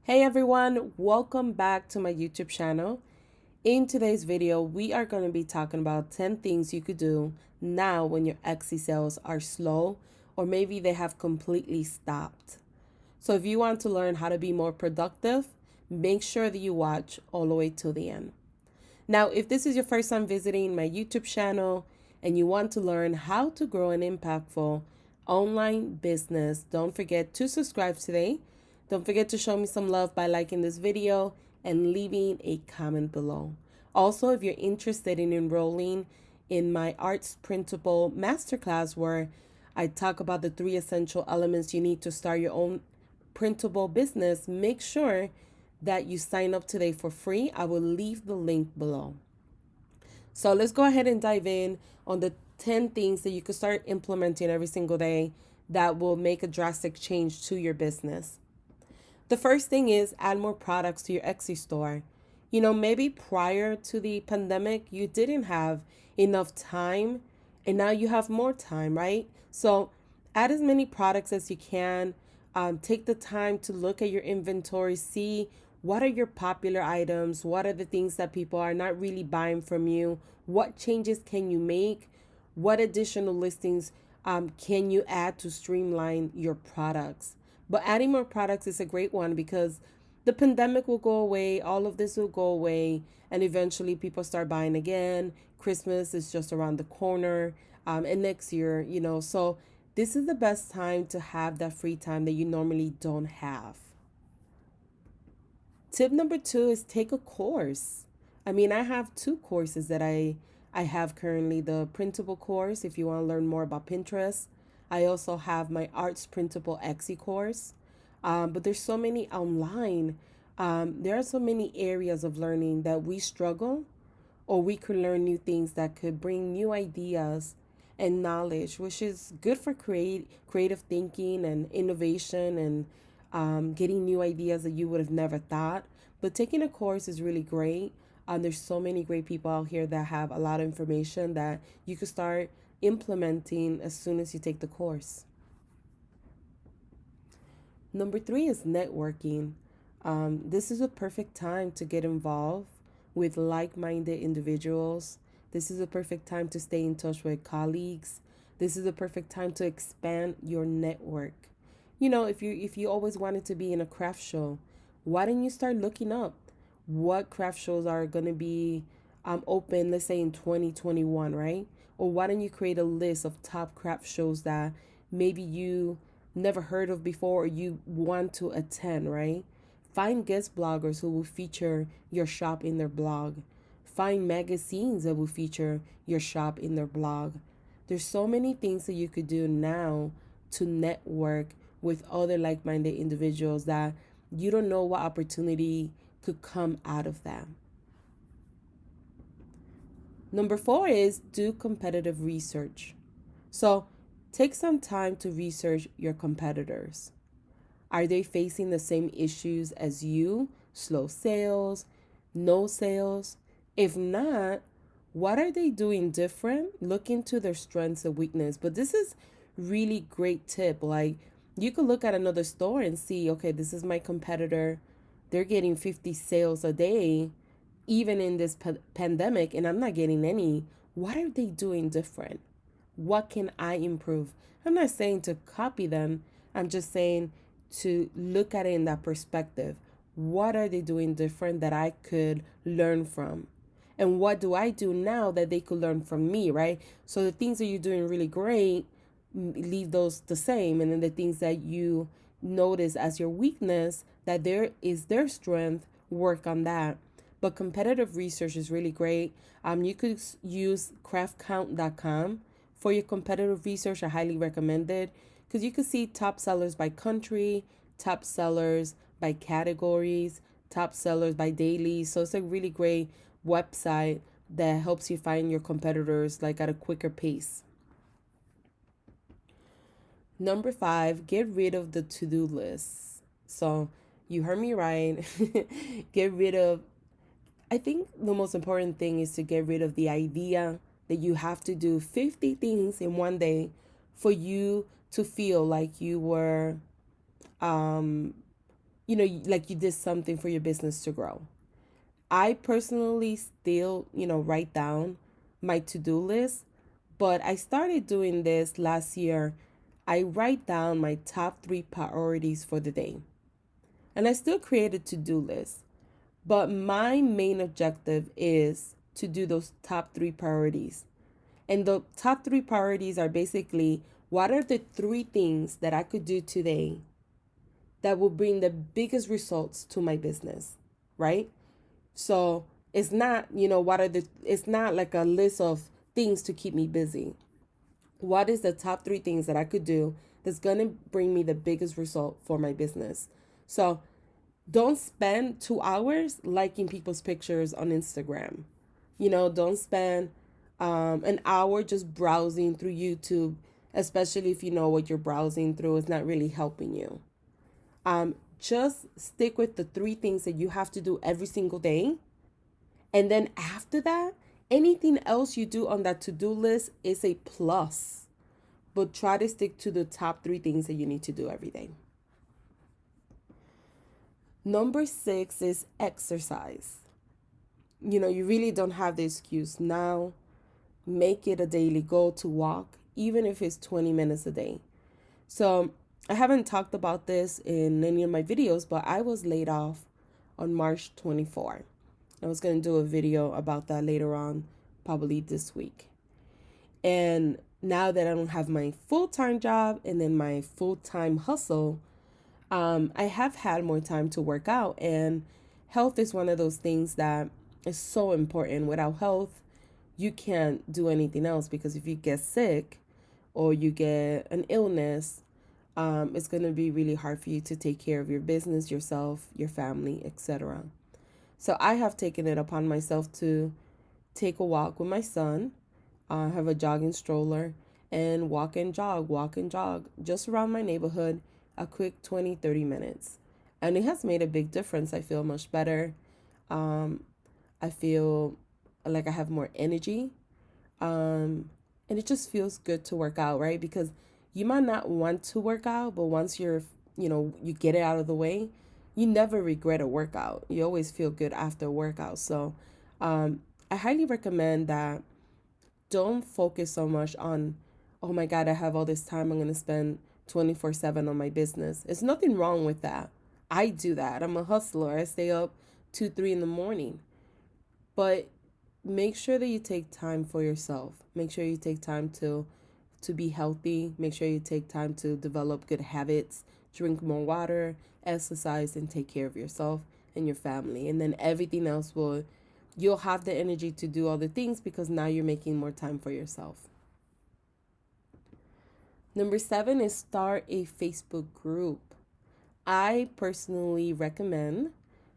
Hey everyone, welcome back to my YouTube channel. In today's video, we are going to be talking about 10 things you could do now when your Etsy sales are slow or maybe they have completely stopped. So if you want to learn how to be more productive, make sure that you watch all the way to the end. Now, if this is your first time visiting my YouTube channel and you want to learn how to grow an impactful online business, don't forget to subscribe today. Don't forget to show me some love by liking this video and leaving a comment below. Also, if you're interested in enrolling in my arts printable masterclass where I talk about the 3 essential elements you need to start your own printable business, make sure that you sign up today for free. I will leave the link below. So let's go ahead and dive in on the 10 things that you can start implementing every single day that will make a drastic change to your business. The first thing is add more products to your Etsy store. Maybe prior to the pandemic, you didn't have enough time and now you have more time, right? So add as many products as you can. Take the time to look at your inventory, see what are your popular items, what are the things that people are not really buying from you, what changes can you make, what additional listings can you add to streamline your products. But adding more products is a great one because the pandemic will go away, all of this will go away, and eventually people start buying again. Christmas is just around the corner, and next year, so this is the best time to have that free time that you normally don't have. Tip number 2 is take a course. I have 2 courses that I have currently, the printable course if you want to learn more about Pinterest. I also have my arts printable Etsy course. But there's so many online. There are so many areas of learning that we struggle, or we could learn new things that could bring new ideas and knowledge, which is good for creative thinking and innovation and getting new ideas that you would have never thought. But taking a course is really great. There's so many great people out here that have a lot of information that you could start implementing as soon as you take the course. Number 3 is networking. This is a perfect time to get involved with like-minded individuals. This is a perfect time to stay in touch with colleagues. This is a perfect time to expand your network. If you always wanted to be in a craft show, why don't you start looking up what craft shows are going to be open, let's say in 2021, right? Or why don't you create a list of top craft shows that maybe you never heard of before or you want to attend, right? Find guest bloggers who will feature your shop in their blog. Find magazines that will feature your shop in their blog. There's so many things that you could do now to network with other like-minded individuals that you don't know what opportunity could come out of that. Number 4 is do competitive research. So take some time to research your competitors. Are they facing the same issues as you? Slow sales, no sales? If not, what are they doing different? Look into their strengths and weakness. But this is really great tip. Like, you could look at another store and see, okay, this is my competitor. They're getting 50 sales a day, even in this pandemic, and I'm not getting any. What are they doing different? What can I improve? I'm not saying to copy them. I'm just saying to look at it in that perspective. What are they doing different that I could learn from? And what do I do now that they could learn from me, right? So the things that you're doing really great, leave those the same. And then the things that you notice as your weakness, that there is their strength, work on that. But competitive research is really great. You could use craftcount.com for your competitive research. I highly recommend it because you can see top sellers by country, top sellers by categories, top sellers by daily. So it's a really great website that helps you find your competitors like at a quicker pace. Number 5, get rid of the to-do list. So you heard me right. Get rid of, I think the most important thing is to get rid of the idea that you have to do 50 things in one day for you to feel like you were like you did something for your business to grow. I personally still, write down my to-do list, but I started doing this last year. I write down my top 3 priorities for the day. And I still create a to-do list, but my main objective is to do those top 3 priorities. And the top 3 priorities are basically, what are the 3 things that I could do today that will bring the biggest results to my business, right? So it's not, it's not like a list of things to keep me busy. What is the top 3 things that I could do that's going to bring me the biggest result for my business? So don't spend 2 hours liking people's pictures on Instagram. Don't spend an hour just browsing through YouTube, especially if you know what you're browsing through is not really helping you. Just stick with the 3 things that you have to do every single day. And then after that, anything else you do on that to-do list is a plus. But try to stick to the top 3 things that you need to do every day. Number 6 is exercise. You really don't have the excuse now. Make it a daily goal to walk, even if it's 20 minutes a day. So I haven't talked about this in any of my videos, but I was laid off on March 24. I was going to do a video about that later on, probably this week. And now that I don't have my full-time job and then my full-time hustle, I have had more time to work out. And health is one of those things that is so important. Without health, you can't do anything else, because if you get sick or you get an illness, it's going to be really hard for you to take care of your business, yourself, your family, etc. So I have taken it upon myself to take a walk with my son, have a jogging stroller, and walk and jog, just around my neighborhood, a quick 20-30 minutes. And it has made a big difference. I feel much better. I feel like I have more energy. And it just feels good to work out, right? Because you might not want to work out, but once you get it out of the way, you never regret a workout. You always feel good after a workout. So I highly recommend that. Don't focus so much on, oh my God, I have all this time I'm going to spend 24/7 on my business. There's nothing wrong with that. I do that. I'm a hustler. I stay up 2, 3 in the morning. But make sure that you take time for yourself. Make sure you take time to be healthy. Make sure you take time to develop good habits, drink more water, exercise, and take care of yourself and your family. And then everything else you'll have the energy to do all the things, because now you're making more time for yourself. Number 7 is start a Facebook group. I personally recommend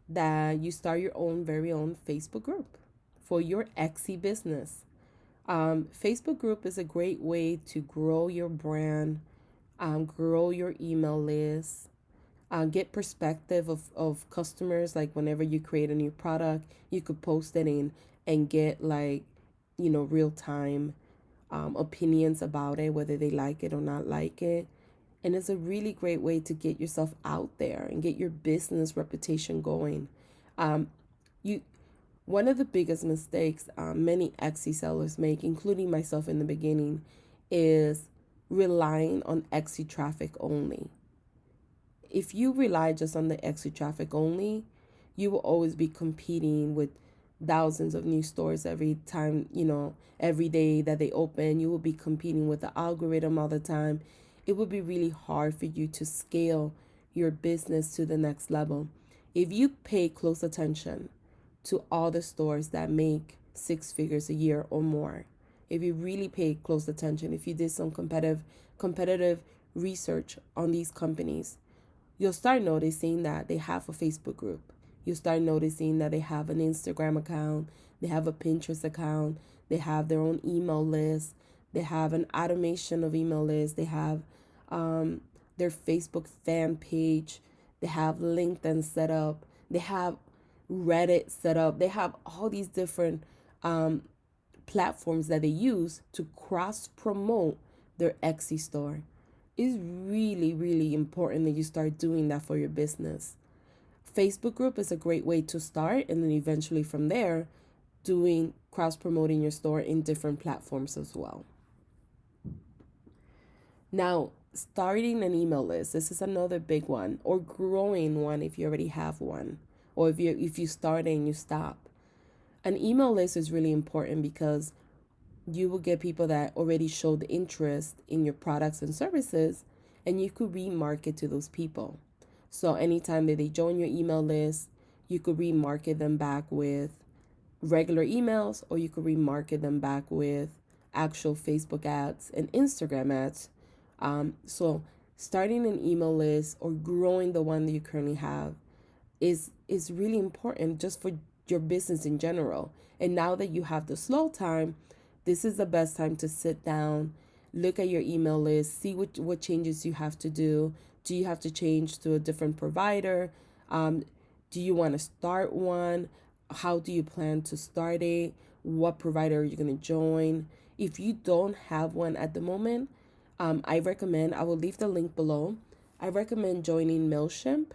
that you start your very own Facebook group for your Etsy business. Facebook group is a great way to grow your brand, grow your email list, get perspective of customers. Like whenever you create a new product, you could post it in and get real time opinions about it, whether they like it or not like it. And it's a really great way to get yourself out there and get your business reputation going. One of the biggest mistakes many Etsy sellers make, including myself in the beginning, is relying on Etsy traffic only. If you rely just on the Etsy traffic only, you will always be competing with thousands of new stores every time, every day that they open. You will be competing with the algorithm all the time. It would be really hard for you to scale your business to the next level. If you pay close attention to all the stores that make 6 figures a year or more, if you really pay close attention, if you did some competitive research on these companies, you'll start noticing that they have a Facebook group. You'll start noticing that they have an Instagram account, they have a Pinterest account, they have their own email list, they have an automation of email lists, they have their Facebook fan page, they have LinkedIn set up, they have Reddit set up, they have all these different platforms that they use to cross promote their Etsy store. It's really, really important that you start doing that for your business. Facebook group is a great way to start, and then eventually from there, doing cross promoting your store in different platforms as well. Now, starting an email list, this is another big one, or growing one if you already have one, or if you start and you stop. An email list is really important because you will get people that already showed interest in your products and services, and you could remarket to those people. So anytime that they join your email list, you could remarket them back with regular emails, or you could remarket them back with actual Facebook ads and Instagram ads. So starting an email list or growing the one that you currently have is really important just for your business in general. And now that you have the slow time, this is the best time to sit down, look at your email list, see what changes you have to do. Do you have to change to a different provider? Do you want to start one? How do you plan to start it? What provider are you going to join? If you don't have one at the moment, I will leave the link below. I recommend joining MailChimp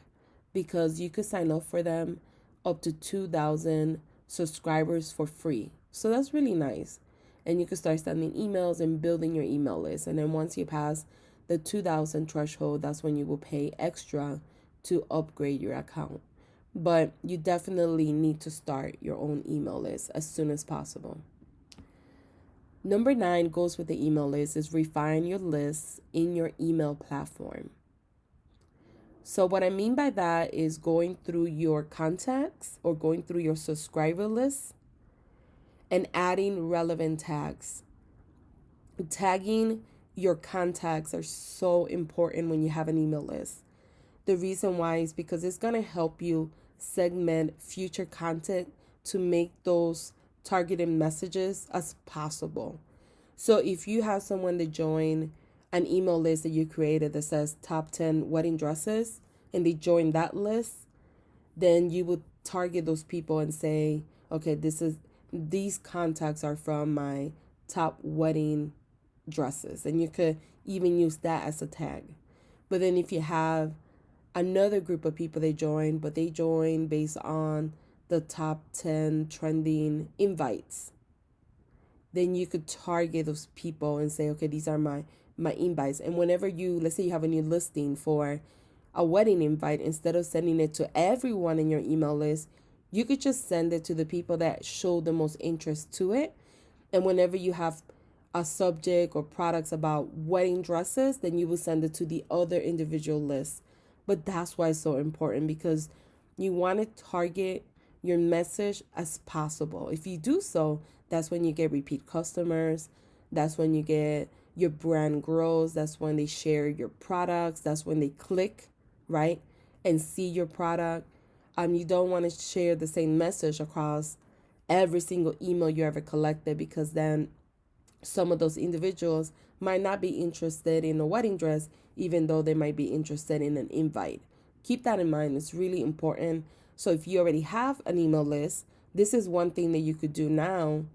because you could sign up for them up to 2,000 subscribers for free. So that's really nice. And you can start sending emails and building your email list. And then once you pass the 2,000 threshold, that's when you will pay extra to upgrade your account. But you definitely need to start your own email list as soon as possible. Number 9 goes with the email list is refine your lists in your email platform. So what I mean by that is going through your contacts or going through your subscriber list and adding relevant tags. Tagging your contacts are so important when you have an email list. The reason why is because it's going to help you segment future content to make those targeted messages as possible. So if you have someone to join an email list that you created that says top 10 wedding dresses and they join that list, then you would target those people and say, okay, these contacts are from my top wedding dresses. And you could even use that as a tag. But then if you have another group of people they join, but they join based on the top 10 trending invites, then you could target those people and say, okay, these are my invites. And whenever let's say you have a new listing for a wedding invite, instead of sending it to everyone in your email list, you could just send it to the people that show the most interest to it. And whenever you have a subject or products about wedding dresses, then you will send it to the other individual lists. But that's why it's so important, because you want to target your message as possible. If you do so, that's when you get repeat customers. That's when you get your brand grows. That's when they share your products. That's when they click, right, and see your product. You don't want to share the same message across every single email you ever collected, because then some of those individuals might not be interested in a wedding dress, even though they might be interested in an invite. Keep that in mind. It's really important. So if you already have an email list, this is one thing that you could do now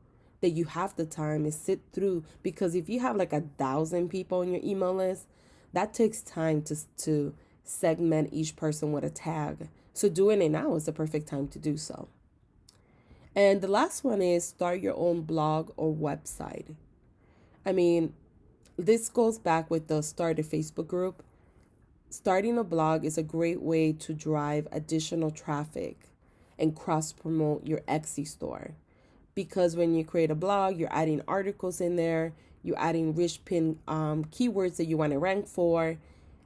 that you have the time is sit through, because if you have like 1,000 people on your email list, that takes time to segment each person with a tag. So doing it now is the perfect time to do so. And the last one is start your own blog or website. I mean, this goes back with the start a Facebook group. Starting a blog is a great way to drive additional traffic and cross promote your Etsy store. Because when you create a blog, you're adding articles in there, you're adding rich pin keywords that you want to rank for,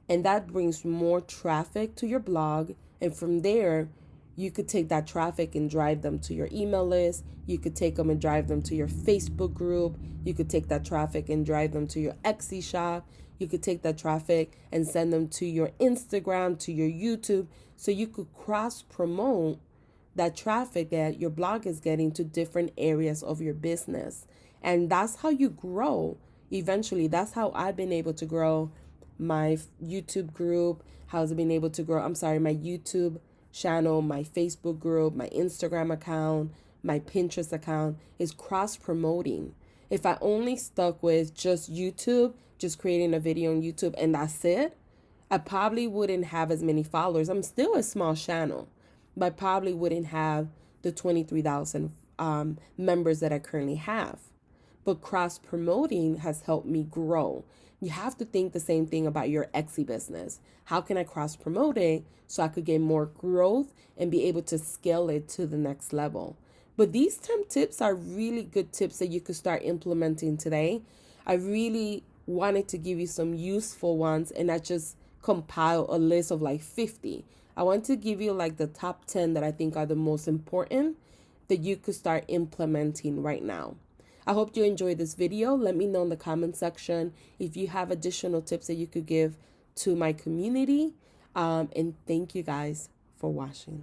and that brings more traffic to your blog. And from there, you could take that traffic and drive them to your email list. You could take them and drive them to your Facebook group. You could take that traffic and drive them to your Etsy shop. You could take that traffic and send them to your Instagram, to your YouTube. So you could cross promote that traffic that your blog is getting to different areas of your business. And that's how you grow. Eventually, that's how I've been able to grow my YouTube group, my YouTube channel, my Facebook group, my Instagram account, my Pinterest account, is cross promoting. If I only stuck with just YouTube, just creating a video on YouTube and that's it, I probably wouldn't have as many followers. I'm still a small channel, I probably wouldn't have the 23,000 members that I currently have. But cross promoting has helped me grow. You have to think the same thing about your Etsy business. How can I cross promote it so I could get more growth and be able to scale it to the next level? But these 10 tips are really good tips that you could start implementing today. I really wanted to give you some useful ones and not just compile a list of like 50. I want to give you like the top 10 that I think are the most important that you could start implementing right now. I hope you enjoyed this video. Let me know in the comment section if you have additional tips that you could give to my community. And thank you guys for watching.